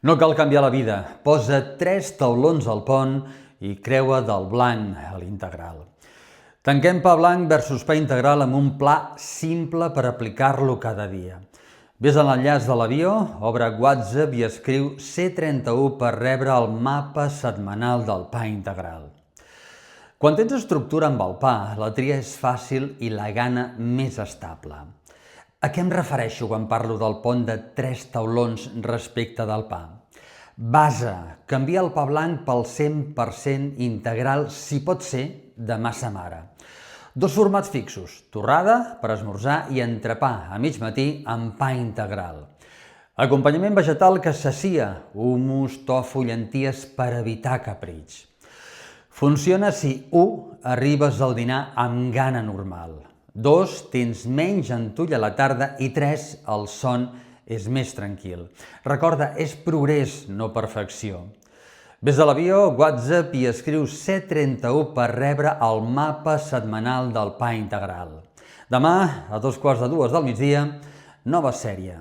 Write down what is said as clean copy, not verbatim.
No cal canviar la vida. Posa 3 taulons al pont i creua del blanc a l'integral. Tanquem pa blanc versus pa integral amb un pla simple per aplicar-lo cada dia. Ves a l'enllaç de l'avió, obre WhatsApp i escriu C31 per rebre el mapa setmanal del pa integral. Quan tens estructura amb el pa, la tria és fàcil i la gana més estable. A què em refereixo quan parlo del pont de 3 taulons respecte del pa? Base, canvia el pa blanc pel 100% integral, si pot ser, de massa mare. 2 formats fixos, torrada per esmorzar i entrepà a mig matí amb pa integral. Acompanyament vegetal que sacia, hummus, tofu, llenties per evitar capritx. Funciona si 1. Arribes al dinar amb gana normal, 2. Tens menys entull a la tarda i 3. El son és més tranquil. Recorda, és progrés, no perfecció. Ves a l'avió, WhatsApp i escriu C31 per rebre el mapa setmanal del pa integral. Demà, a 14:45 del migdia, nova sèrie.